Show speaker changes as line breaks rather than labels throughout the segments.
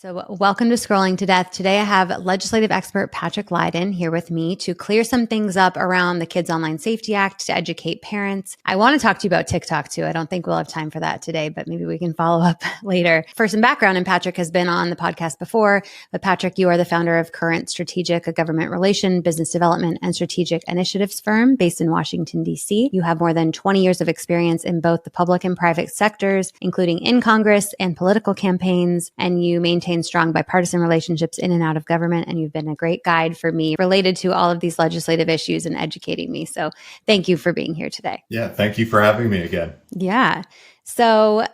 So welcome to Scrolling to Death. Today I have legislative expert Patrick Lyden here with me to clear some things up around the Kids Online Safety Act to educate parents. I want to talk to you about TikTok too. I don't think we'll have time for that today, but maybe we can follow up later. For some background, and Patrick has been on the podcast before, but Patrick, you are the founder of Current Strategic, a government relation, business development, and strategic initiatives firm based in Washington, D.C. You have more than 20 years of experience in both the public and private sectors, including in Congress and political campaigns, and you maintain strong bipartisan relationships in and out of government. And you've been a great guide for me related to all of these legislative issues and educating me. So thank you for being here today.
Yeah, thank you for having me again.
Yeah. So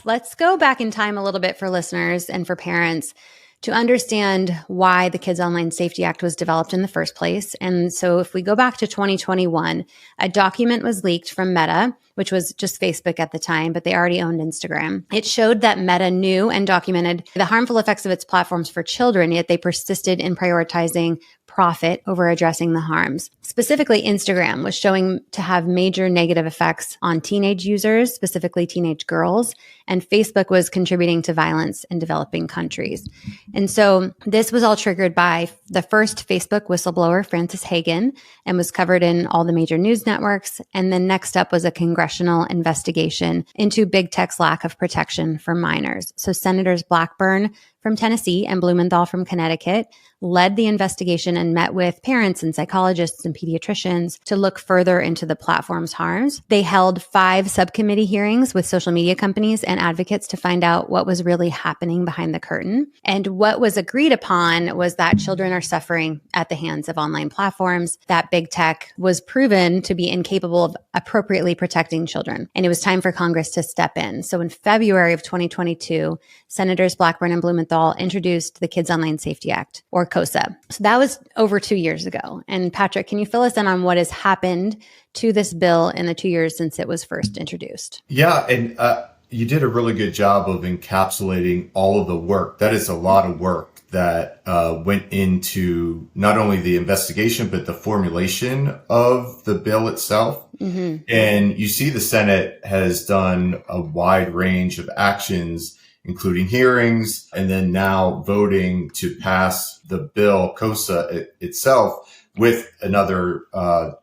let's go back in time a little bit for listeners and for parents to understand why the Kids Online Safety Act was developed in the first place. And so if we go back to 2021, a document was leaked from Meta, which was just Facebook at the time, but they already owned Instagram. It showed that Meta knew and documented the harmful effects of its platforms for children, yet they persisted in prioritizing profit over addressing the harms. Specifically, Instagram was showing to have major negative effects on teenage users, specifically teenage girls, and Facebook was contributing to violence in developing countries. And so this was all triggered by the first Facebook whistleblower, Frances Haugen, and was covered in all the major news networks. And then next up was a congressional investigation into big tech's lack of protection for minors. So Senators Blackburn from Tennessee and Blumenthal from Connecticut led the investigation and met with parents and psychologists and pediatricians to look further into the platform's harms. They held 5 subcommittee hearings with social media companies and advocates to find out what was really happening behind the curtain. And what was agreed upon was that children are suffering at the hands of online platforms, that big tech was proven to be incapable of appropriately protecting children. And it was time for Congress to step in. So in February of 2022, Senators Blackburn and Blumenthal introduced the Kids Online Safety Act, or KOSA. So that was over 2 years ago. And Patrick, can you fill us in on what has happened to this bill in the 2 years since it was first introduced?
Yeah, and you did a really good job of encapsulating all of the work. That is a lot of work that went into not only the investigation, but the formulation of the bill itself. Mm-hmm. And you see the Senate has done a wide range of actions, including hearings, and then now voting to pass the bill, KOSA itself, with another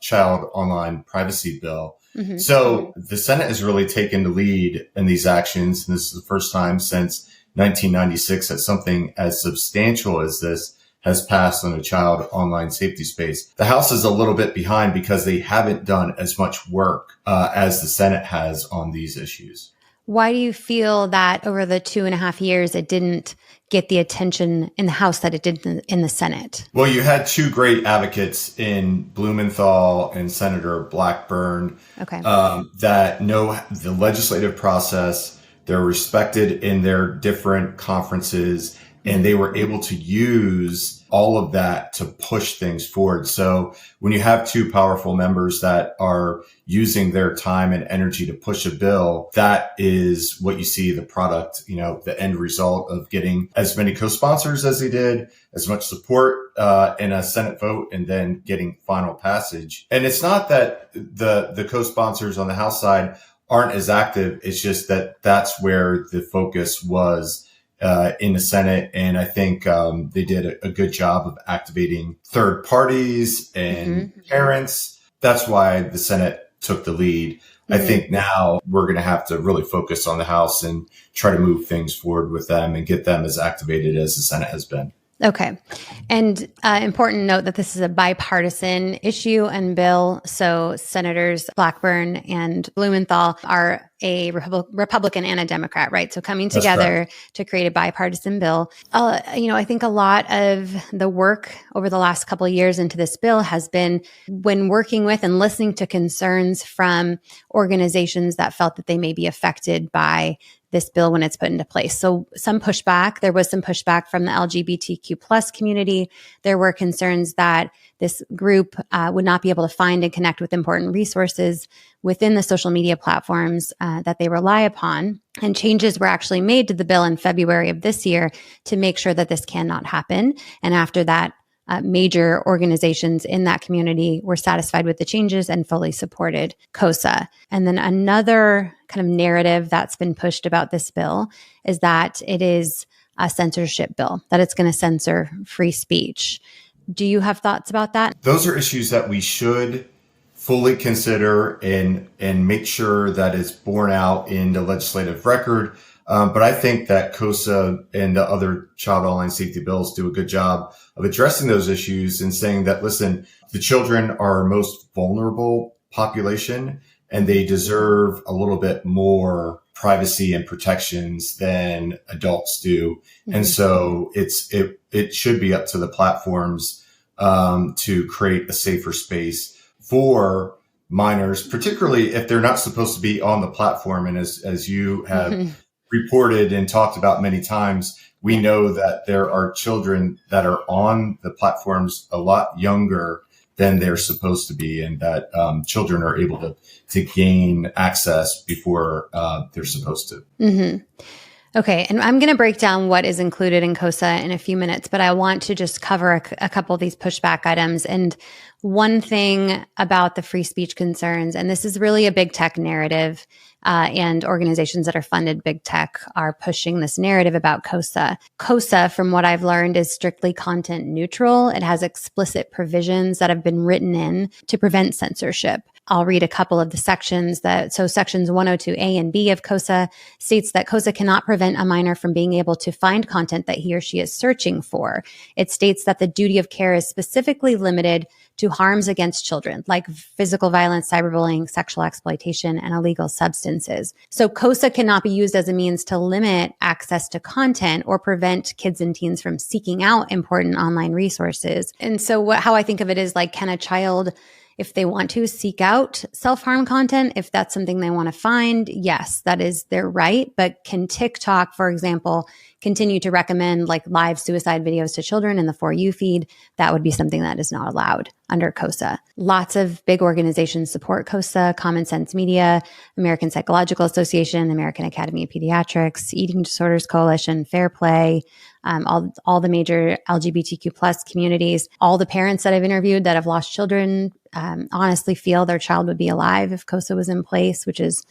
child online privacy bill. Mm-hmm. So the Senate has really taken the lead in these actions. And this is the first time since 1996 that something as substantial as this has passed on a child online safety space. The House is a little bit behind because they haven't done as much work as the Senate has on these issues.
Why do you feel that over the 2.5 years, it didn't get the attention in the House that it did in the Senate?
Well, you had 2 great advocates in Blumenthal and Senator Blackburn that know the legislative process. They're respected in their different conferences, and they were able to use all of that to push things forward. So when you have 2 powerful members that are using their time and energy to push a bill, that is what you see the product, the end result of getting as many co-sponsors as they did, as much support in a Senate vote, and then getting final passage. And it's not that the co-sponsors on the House side aren't as active. It's just that that's where the focus was in the Senate. And I think they did a good job of activating third parties and parents. That's why the Senate took the lead. Mm-hmm. I think now we're going to have to really focus on the House and try to move things forward with them and get them as activated as the Senate has been.
Okay. And important note that this is a bipartisan issue and bill. So Senators Blackburn and Blumenthal are a Republican and a Democrat, right? So coming together to create a bipartisan bill. I think a lot of the work over the last couple of years into this bill has been when working with and listening to concerns from organizations that felt that they may be affected by this bill when it's put into place. So there was some pushback from the LGBTQ plus community. There were concerns that this group would not be able to find and connect with important resources within the social media platforms that they rely upon. And changes were actually made to the bill in February of this year to make sure that this cannot happen. And after that, major organizations in that community were satisfied with the changes and fully supported KOSA. And then another kind of narrative that's been pushed about this bill is that it is censorship bill, that it's going to censor free speech. Do you have thoughts about that?
Those are issues that we should fully consider and make sure that it's borne out in the legislative record. But I think that KOSA and the other child online safety bills do a good job of addressing those issues and saying that, listen, the children are our most vulnerable population and they deserve a little bit more privacy and protections than adults do. Mm-hmm. And so it should be up to the platforms to create a safer space for minors, particularly if they're not supposed to be on the platform. And as you have reported and talked about many times, we know that there are children that are on the platforms a lot younger than they're supposed to be, and that children are able to gain access before they're supposed to.
Mm-hmm. Okay. And I'm going to break down what is included in KOSA in a few minutes, but I want to just cover a couple of these pushback items. And one thing about the free speech concerns, and this is really a big tech narrative, and organizations that are funded big tech are pushing this narrative about KOSA. KOSA, from what I've learned, is strictly content neutral. It has explicit provisions that have been written in to prevent censorship. I'll read a couple of the sections so sections 102A and B of KOSA states that KOSA cannot prevent a minor from being able to find content that he or she is searching for. It states that the duty of care is specifically limited to harms against children, like physical violence, cyberbullying, sexual exploitation, and illegal substances. So KOSA cannot be used as a means to limit access to content or prevent kids and teens from seeking out important online resources. And so how I think of it is like, can a child, if they want to, seek out self-harm content, if that's something they want to find, yes, that is their right. But can TikTok, for example, continue to recommend like live suicide videos to children in the For You feed? That would be something that is not allowed under KOSA. Lots of big organizations support KOSA: Common Sense Media, American Psychological Association, American Academy of Pediatrics, Eating Disorders Coalition, Fair Play, all the major LGBTQ plus communities. All the parents that I've interviewed that have lost children honestly feel their child would be alive if KOSA was in place, which is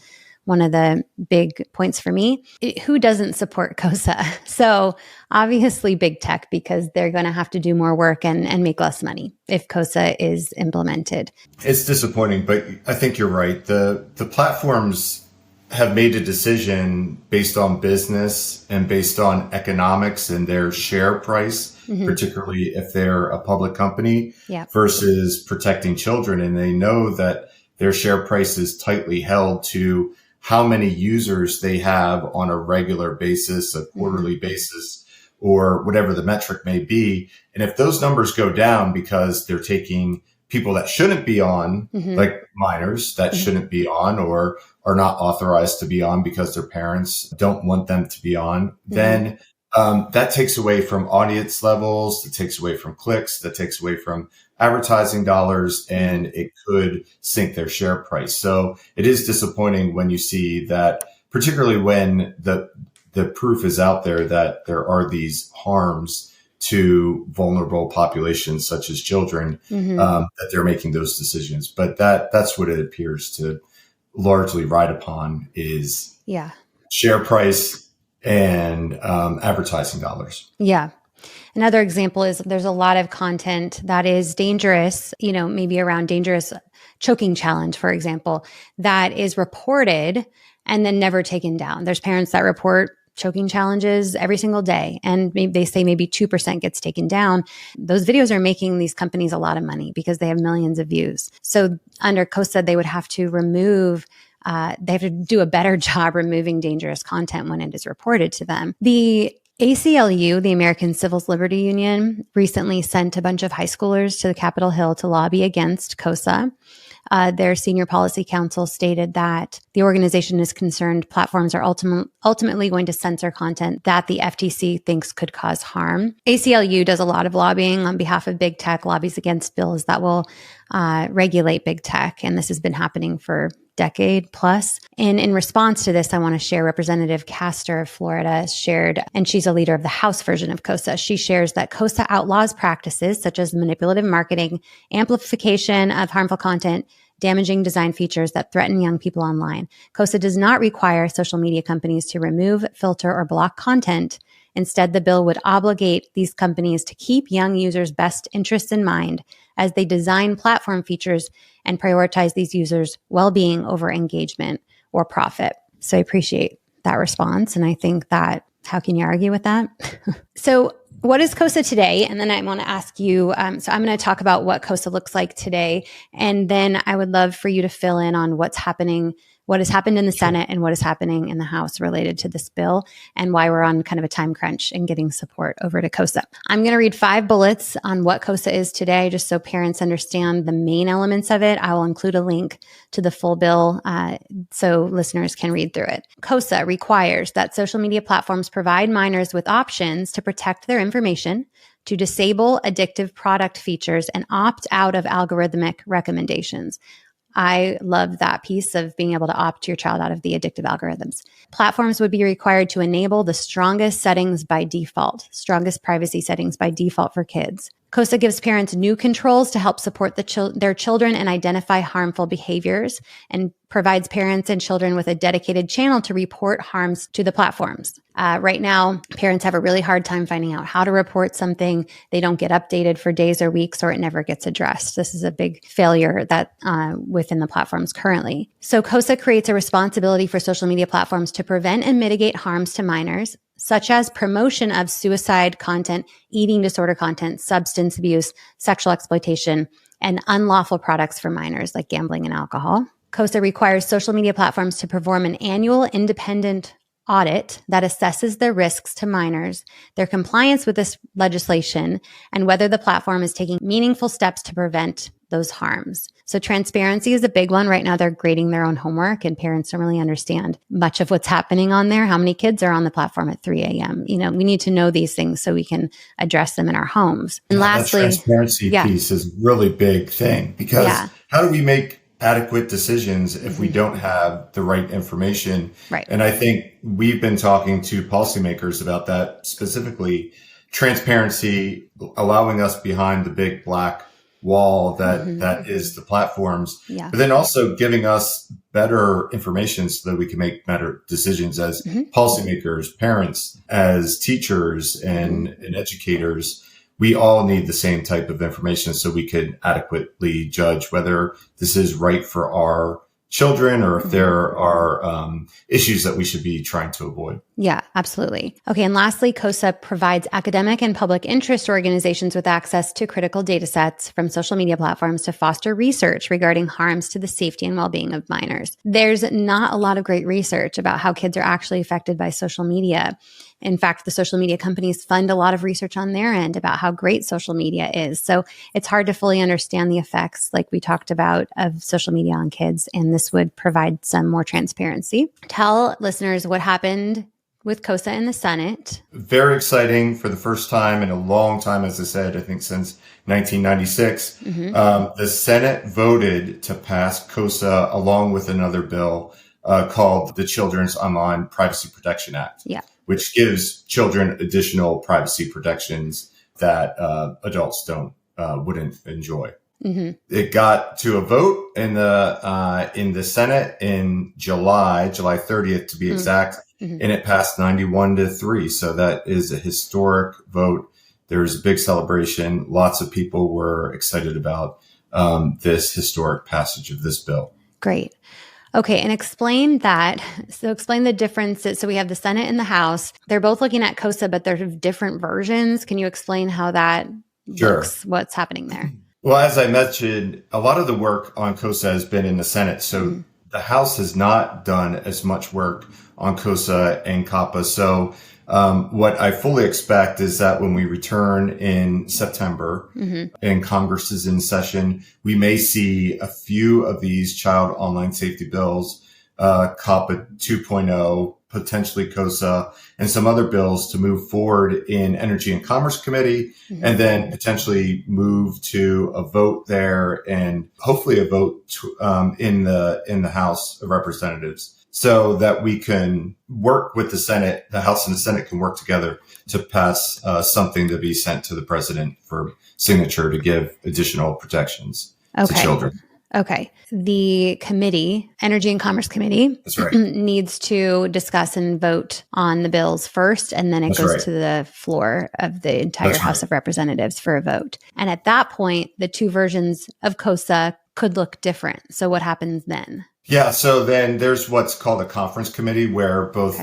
one of the big points for me. Who doesn't support KOSA? So obviously big tech, because they're going to have to do more work and make less money if KOSA is implemented.
It's disappointing, but I think you're right. The platforms have made a decision based on business and based on economics and their share price, particularly if they're a public company, versus protecting children. And they know that their share price is tightly held to how many users they have on a regular basis, a quarterly basis, or whatever the metric may be. And if those numbers go down because they're taking people that shouldn't be on, like minors that shouldn't be on or are not authorized to be on because their parents don't want them to be on, then that takes away from audience levels, that takes away from clicks, that takes away from advertising dollars, and it could sink their share price. So it is disappointing when you see that, particularly when the proof is out there that there are these harms to vulnerable populations such as children, that they're making those decisions. But that's what it appears to largely ride upon is share price and advertising dollars.
Yeah. Another example is there's a lot of content that is dangerous, maybe around dangerous choking challenge, for example, that is reported and then never taken down. There's parents that report choking challenges every single day, and maybe they say maybe 2% gets taken down. Those videos are making these companies a lot of money because they have millions of views. So under KOSA, they would have to remove they have to do a better job removing dangerous content when it is reported to them. The ACLU, the American Civil Liberties Union, recently sent a bunch of high schoolers to the Capitol Hill to lobby against KOSA. Their senior policy counsel stated that the organization is concerned platforms are ultimately going to censor content that the FTC thinks could cause harm. ACLU does a lot of lobbying on behalf of big tech, lobbies against bills that will regulate big tech. And this has been happening for decade plus. And in response to this, I want to share Representative Castor of Florida shared, and she's a leader of the House version of KOSA. She shares that KOSA outlaws practices such as manipulative marketing, amplification of harmful content, damaging design features that threaten young people online. KOSA does not require social media companies to remove, filter, or block content. Instead, the bill would obligate these companies to keep young users' best interests in mind as they design platform features and prioritize these users' well-being over engagement or profit. So I appreciate that response. And I think that, how can you argue with that? So what is KOSA today? And then I want to ask you, so I'm going to talk about what KOSA looks like today. And then I would love for you to fill in on what has happened in the Senate and what is happening in the House related to this bill and why we're on kind of a time crunch and getting support over to KOSA. I'm going to read 5 bullets on what KOSA is today, just so parents understand the main elements of it. I will include a link to the full bill so listeners can read through it. KOSA requires that social media platforms provide minors with options to protect their information, to disable addictive product features, and opt out of algorithmic recommendations. I love that piece of being able to opt your child out of the addictive algorithms. Platforms would be required to enable the strongest privacy settings by default for kids. KOSA gives parents new controls to help support their children and identify harmful behaviors, and provides parents and children with a dedicated channel to report harms to the platforms. Right now, parents have a really hard time finding out how to report something. They don't get updated for days or weeks, or it never gets addressed. This is a big failure that within the platforms currently. So KOSA creates a responsibility for social media platforms to prevent and mitigate harms to minors, such as promotion of suicide content, eating disorder content, substance abuse, sexual exploitation, and unlawful products for minors like gambling and alcohol. KOSA requires social media platforms to perform an annual independent audit that assesses the risks to minors, their compliance with this legislation, and whether the platform is taking meaningful steps to prevent those harms. So transparency is a big one. Right now, they're grading their own homework, and parents don't really understand much of what's happening on there. How many kids are on the platform at 3 a.m.? We need to know these things so we can address them in our homes. And lastly,
that transparency piece is a really big thing, because how do we make adequate decisions if we don't have the right information?
Right.
And I think we've been talking to policymakers about that, specifically transparency, allowing us behind the big black wall that is the platforms, but then also giving us better information so that we can make better decisions as policymakers, parents, as teachers and educators. We all need the same type of information so we can adequately judge whether this is right for our children or if there are issues that we should be trying to avoid.
Yeah, absolutely. Okay. And lastly, KOSA provides academic and public interest organizations with access to critical data sets from social media platforms to foster research regarding harms to the safety and well-being of minors. There's not a lot of great research about how kids are actually affected by social media. In fact, the social media companies fund a lot of research on their end about how great social media is. So it's hard to fully understand the effects, like we talked about, of social media on kids. And this would provide some more transparency. Tell listeners what happened with KOSA in the Senate.
Very exciting. For the first time in a long time, as I said, I think since 1996, the Senate voted to pass KOSA along with another bill called the Children's Online Privacy Protection Act, which gives children additional privacy protections that adults wouldn't enjoy. It got to a vote in the Senate in July 30th to be exact, and it passed 91-3. So that is a historic vote. There was a big celebration. Lots of people were excited about this historic passage of this bill.
Great. Okay, and explain that. So explain the differences. So we have the Senate and the House. They're both looking at KOSA, but they're different versions. Can you explain how that looks, what's happening there?
Well, as I mentioned, a lot of the work on KOSA has been in the Senate. So the House has not done as much work on KOSA and COPPA. So what I fully expect is that when we return in September and Congress is in session, we may see a few of these child online safety bills, COPPA 2.0, potentially KOSA, and some other bills to move forward in Energy and Commerce Committee, and then potentially move to a vote there and hopefully a vote in the House of Representatives, so that we can work with the Senate, the House and the Senate can work together to pass something to be sent to the president for signature to give additional protections to children.
Okay. The committee, Energy and Commerce Committee,
That's right.
needs to discuss and vote on the bills first, and then it
That's
goes
right.
to the floor of the entire
That's
House
right.
of Representatives for a vote. And at that point, the two versions of KOSA could look different. So what happens then?
Yeah. So then there's what's called a conference committee where both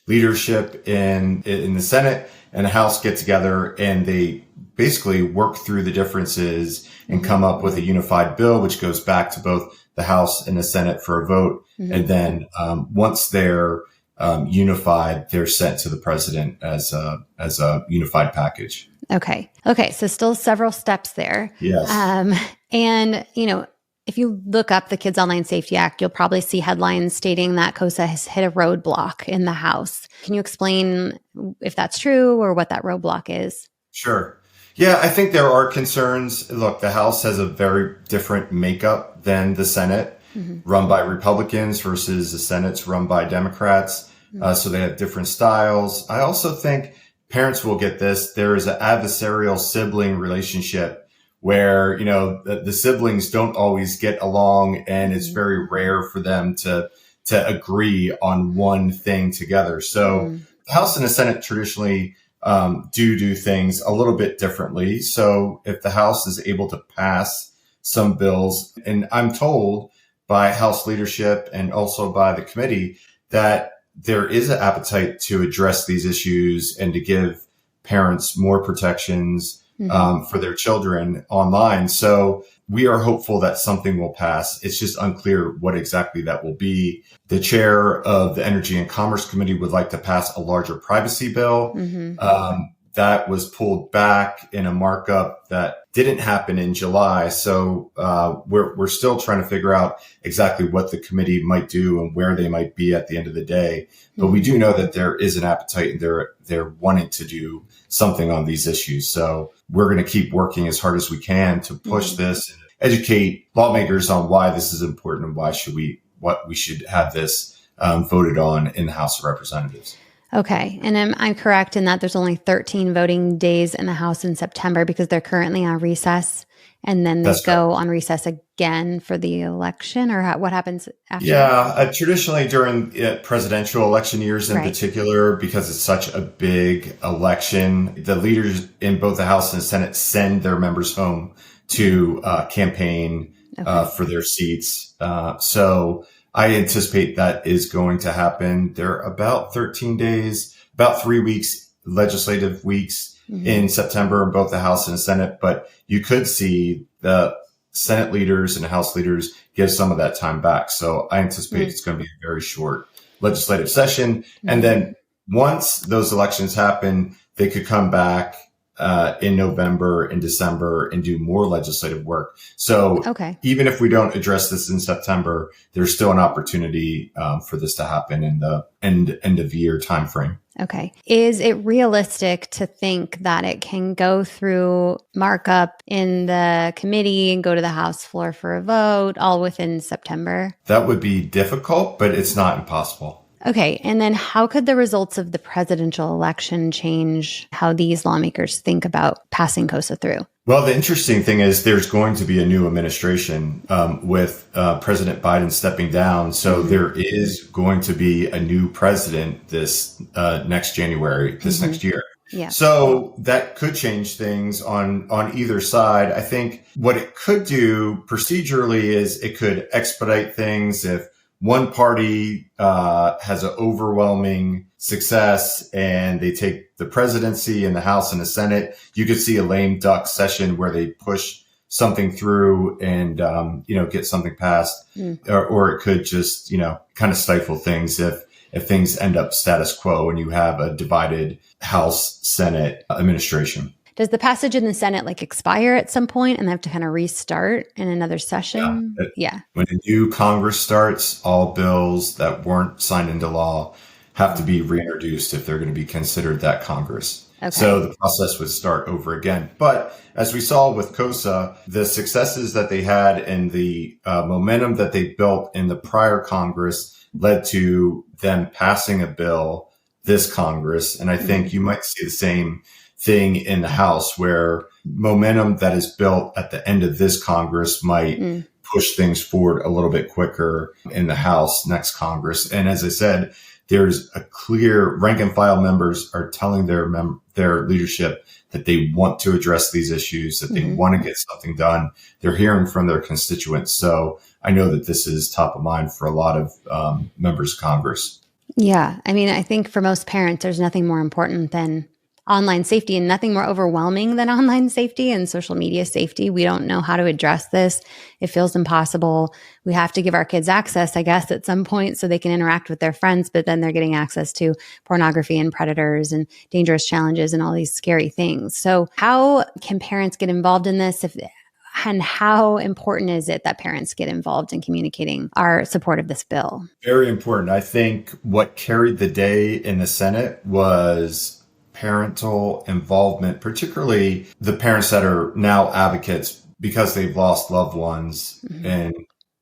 leadership in the Senate and the House get together and they basically work through the differences and come up with a unified bill, which goes back to both the House and the Senate for a vote. And then once they're unified, they're sent to the president as a unified package.
Okay. Okay. So still several steps there.
Yes.
And, if you look up the Kids Online Safety Act, you'll probably see headlines stating that KOSA has hit a roadblock in the House. Can you explain if that's true or what that roadblock is?
Sure. Yeah, I think there are concerns. Look, the House has a very different makeup than the Senate, run by Republicans versus the Senate's run by Democrats. So they have different styles. I also think parents will get this. There is an adversarial sibling relationship where, the siblings don't always get along and it's very rare for them to agree on one thing together. So the House and the Senate traditionally do things a little bit differently. So if the House is able to pass some bills, and I'm told by House leadership and also by the committee that there is an appetite to address these issues and to give parents more protections for their children online. So we are hopeful that something will pass. It's just unclear what exactly that will be. The chair of the Energy and Commerce Committee would like to pass a larger privacy bill. That was pulled back in a markup that didn't happen in July. So we're still trying to figure out exactly what the committee might do and where they might be at the end of the day. But we do know that there is an appetite and they're wanting to do something on these issues. So we're going to keep working as hard as we can to push this and educate lawmakers on why this is important and what we should have this voted on in the House of Representatives.
Okay. And I'm correct in that there's only 13 voting days in the House in September because they're currently on recess. And then they go on recess again for the election, or what happens after?
Yeah, traditionally during presidential election years in particular, because it's such a big election, the leaders in both the House and the Senate send their members home to campaign for their seats. So I anticipate that is going to happen. There are about 13 days, about 3 weeks, legislative weeks in September in both the House and the Senate. But you could see the Senate leaders and the House leaders give some of that time back. So I anticipate it's going to be a very short legislative session. And then once those elections happen, they could come back in November and December and do more legislative work. So even if we don't address this in September, there's still an opportunity for this to happen in the end of year timeframe.
Okay. Is it realistic to think that it can go through markup in the committee and go to the House floor for a vote all within September?
That would be difficult, but it's not impossible.
Okay. And then how could the results of the presidential election change how these lawmakers think about passing KOSA through?
Well, the interesting thing is there's going to be a new administration with President Biden stepping down. So there is going to be a new president this next January, next year.
Yeah.
So that could change things on either side. I think what it could do procedurally is it could expedite things if one party has an overwhelming success and they take the presidency in the House and the Senate. You could see a lame duck session where they push something through and get something passed, or it could just kind of stifle things if things end up status quo and you have a divided House Senate administration.
Does the passage in the Senate expire at some point and they have to kind of restart in another session? Yeah.
When a new Congress starts, all bills that weren't signed into law have to be reintroduced if they're going to be considered that Congress. Okay. So the process would start over again. But as we saw with KOSA, the successes that they had and the momentum that they built in the prior Congress led to them passing a bill this Congress. And I think you might see the same thing in the House where momentum that is built at the end of this Congress might push things forward a little bit quicker in the House next Congress. And as I said, there's a clear rank and file members are telling their leadership that they want to address these issues, that they want to get something done. They're hearing from their constituents. So I know that this is top of mind for a lot of members of Congress.
Yeah. I mean, I think for most parents, there's nothing more important than online safety and nothing more overwhelming than online safety and social media safety. We don't know how to address this. It feels impossible. We have to give our kids access, I guess, at some point so they can interact with their friends, but then they're getting access to pornography and predators and dangerous challenges and all these scary things. So how can parents get involved in this? And how important is it that parents get involved in communicating our support of this bill?
Very important. I think what carried the day in the Senate was parental involvement, particularly the parents that are now advocates because they've lost loved ones. And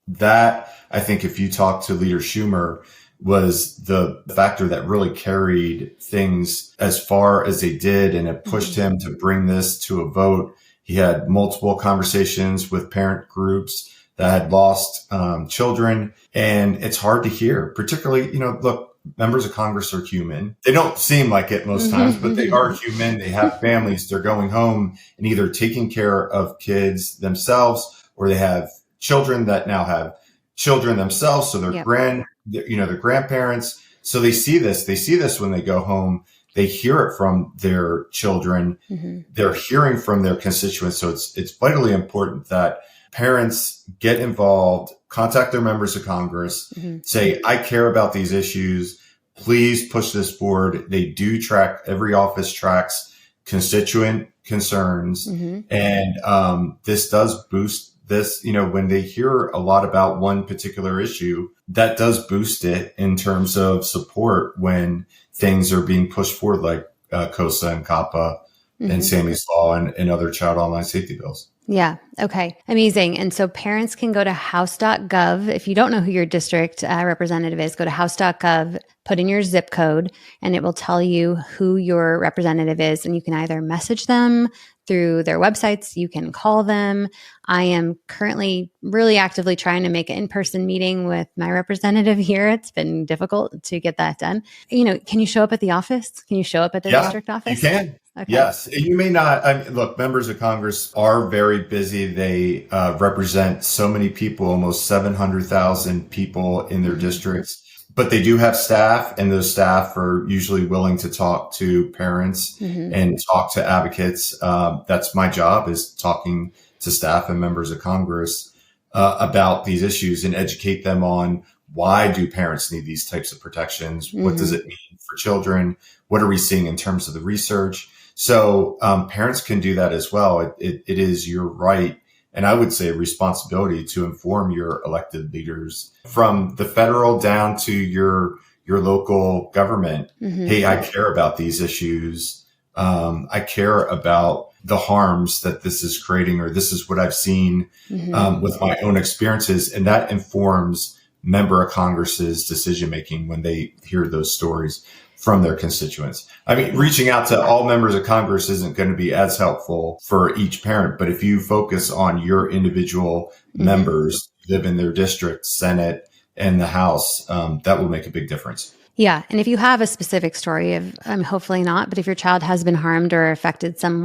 that, I think if you talk to Leader Schumer, was the factor that really carried things as far as they did. And it pushed him to bring this to a vote. He had multiple conversations with parent groups that had lost children. And it's hard to hear, particularly, look, members of Congress are human. They don't seem like it most times, but they are human. They have families. They're going home and either taking care of kids themselves, or they have children that now have children themselves. So they're their grandparents. So they see this when they go home. They hear it from their children. They're hearing from their constituents. So it's vitally important that parents get involved, contact their members of Congress, say, I care about these issues. Please push this forward. They do track, every office tracks constituent concerns. And this does boost this, when they hear a lot about one particular issue, that does boost it in terms of support when things are being pushed forward, like KOSA and COPPA and Sammy's Law and other child online safety bills.
Yeah. Okay. Amazing. And so parents can go to house.gov. If you don't know who your district representative is, go to house.gov, put in your zip code, and it will tell you who your representative is. And you can either message them through their websites. You can call them. I am currently really actively trying to make an in-person meeting with my representative here. It's been difficult to get that done. Can you show up at the office? Can you show up at the district office?
You can. Okay. Yes. You may not. Look, members of Congress are very busy. They represent so many people, almost 700,000 people in their districts. But they do have staff, and those staff are usually willing to talk to parents and talk to advocates. That's my job, is talking to staff and members of Congress about these issues and educate them on why do parents need these types of protections? What does it mean for children? What are we seeing in terms of the research? So parents can do that as well. It is your right, and I would say responsibility, to inform your elected leaders from the federal down to your local government. Hey, I care about these issues. I care about the harms that this is creating, or this is what I've seen with my own experiences. And that informs member of Congress's decision making when they hear those stories from their constituents. I mean, reaching out to all members of Congress isn't going to be as helpful for each parent, but if you focus on your individual members who live in their district, Senate, and the House, that will make a big difference.
Yeah. And if you have a specific story of, hopefully not, but if your child has been harmed or affected some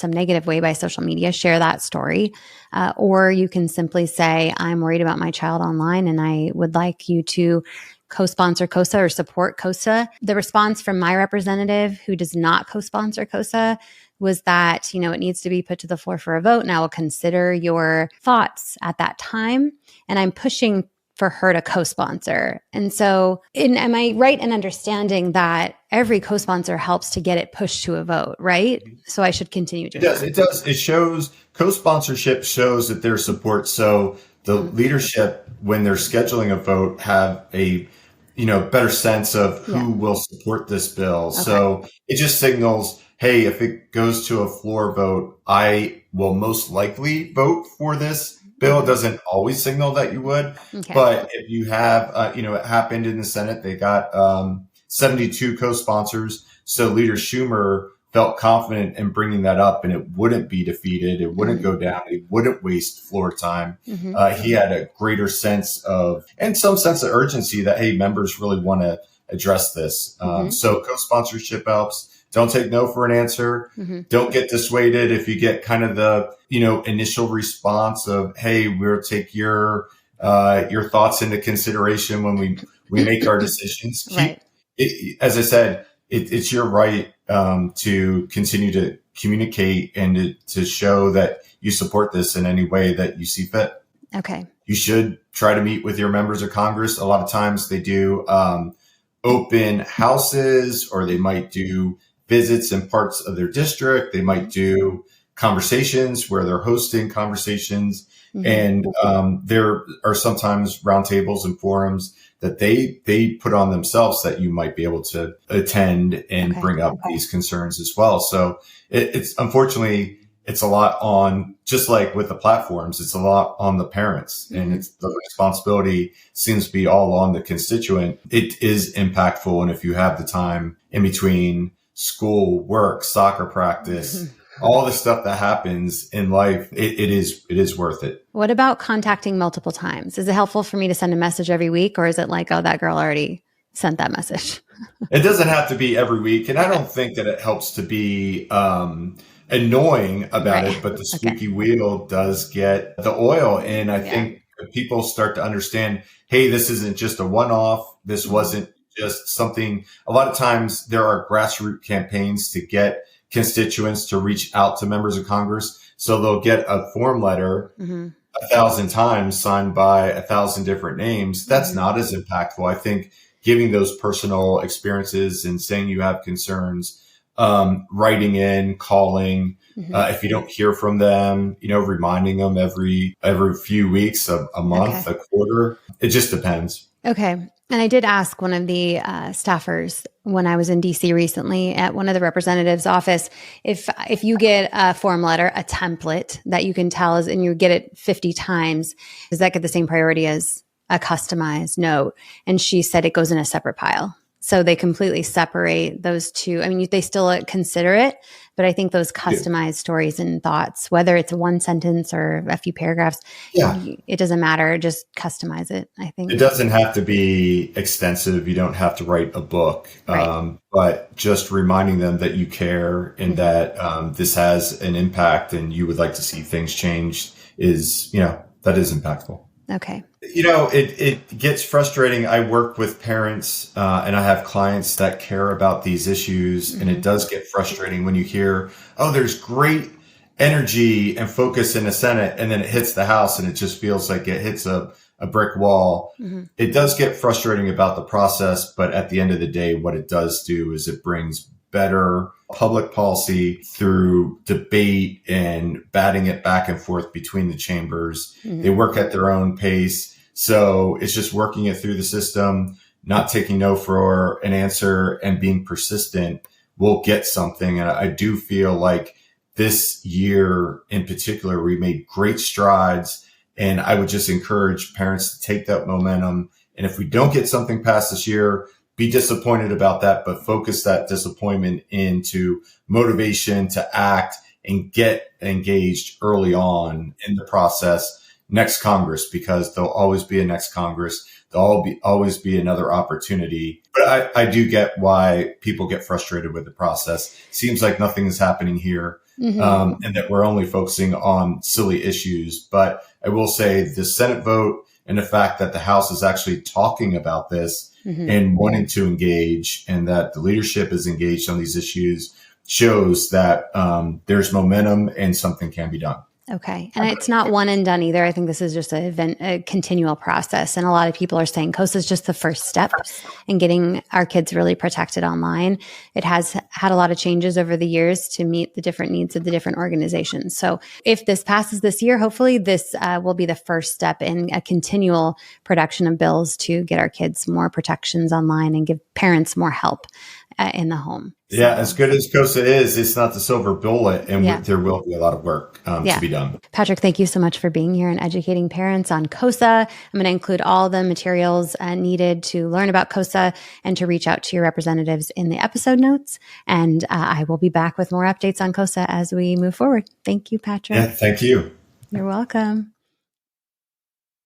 negative way by social media, share that story. Or you can simply say, I'm worried about my child online and I would like you to co-sponsor KOSA or support KOSA. The response from my representative, who does not co-sponsor KOSA, was that, it needs to be put to the floor for a vote, and I will consider your thoughts at that time. And I'm pushing for her to co-sponsor. And so am I right in understanding that every co-sponsor helps to get it pushed to a vote, right? So I should continue doing that.
It does. It shows, co-sponsorship shows that there's support. So the leadership, when they're scheduling a vote, have a better sense of who will support this bill. Okay. So it just signals, hey, if it goes to a floor vote, I will most likely vote for this bill. It doesn't always signal that you would, but if you have, it happened in the Senate, they got 72 co-sponsors. So Leader Schumer felt confident in bringing that up, and it wouldn't be defeated. It wouldn't go down. It wouldn't waste floor time. He had a greater sense of, and some sense of urgency that, hey, members really want to address this. So co-sponsorship helps. Don't take no for an answer. Don't get dissuaded if you get kind of the, initial response of, hey, we'll take your thoughts into consideration when we make our decisions.
Right.
As I said, it's your right to continue to communicate and to show that you support this in any way that you see fit.
Okay.
You should try to meet with your members of Congress. A lot of times they do open houses, or they might do visits in parts of their district. They might do conversations where they're hosting conversations. And there are sometimes roundtables and forums that they put on themselves that you might be able to attend and bring up these concerns as well. So it's unfortunately, it's a lot on, just like with the platforms, it's a lot on the parents, and it's the responsibility seems to be all on the constituent. It is impactful. And if you have the time in between school, work, soccer practice, all the stuff that happens in life, it is worth it.
What about contacting multiple times? Is it helpful for me to send a message every week, or is it like, oh, that girl already sent that message?
It doesn't have to be every week. And I don't think that it helps to be annoying about it, but the squeaky wheel does get the oil. And I think people start to understand, hey, this isn't just a one-off. This wasn't just something. A lot of times there are grassroots campaigns to get constituents to reach out to members of Congress. So they'll get a form letter 1,000 times signed by 1,000 different names. That's not as impactful. I think giving those personal experiences and saying you have concerns, writing in, calling, if you don't hear from them, reminding them every few weeks, a month, a quarter. It just depends.
Okay. And I did ask one of the staffers when I was in DC recently at one of the representatives' office, if you get a form letter, a template that you can tell is, and you get it 50 times, does that get the same priority as a customized note? And she said it goes in a separate pile. So they completely separate those two. I mean, they still consider it, but I think those customized stories and thoughts, whether it's one sentence or a few paragraphs, it doesn't matter. Just customize it, I think.
It doesn't have to be extensive. You don't have to write a book, but just reminding them that you care and that this has an impact and you would like to see things changed is, that is impactful.
Okay.
It gets frustrating. I work with parents and I have clients that care about these issues. And it does get frustrating when you hear, oh, there's great energy and focus in the Senate, and then it hits the House and it just feels like it hits a brick wall. It does get frustrating about the process. But at the end of the day, what it does do is it brings better public policy through debate and batting it back and forth between the chambers. They work at their own pace. So it's just working it through the system, not taking no for an answer, and being persistent will get something. And I do feel like this year in particular, we made great strides. And I would just encourage parents to take that momentum. And if we don't get something passed this year, be disappointed about that, but focus that disappointment into motivation to act and get engaged early on in the process next Congress, because there'll always be a next Congress. There'll always be another opportunity. But I do get why people get frustrated with the process. Seems like nothing is happening here, and that we're only focusing on silly issues. But I will say the Senate vote and the fact that the House is actually talking about this and wanting to engage, and that the leadership is engaged on these issues, shows that there's momentum and something can be done.
Okay. And it's not one and done either. I think this is just a continual process. And a lot of people are saying KOSA is just the first step in getting our kids really protected online. It has had a lot of changes over the years to meet the different needs of the different organizations. So if this passes this year, hopefully this will be the first step in a continual production of bills to get our kids more protections online and give parents more help in the home.
Yeah, as good as KOSA is, it's not the silver bullet, and there will be a lot of work to be done.
Patrick, thank you so much for being here and educating parents on KOSA. I'm going to include all the materials needed to learn about KOSA and to reach out to your representatives in the episode notes. And I will be back with more updates on KOSA as we move forward. Thank you, Patrick.
Yeah, thank you.
You're welcome.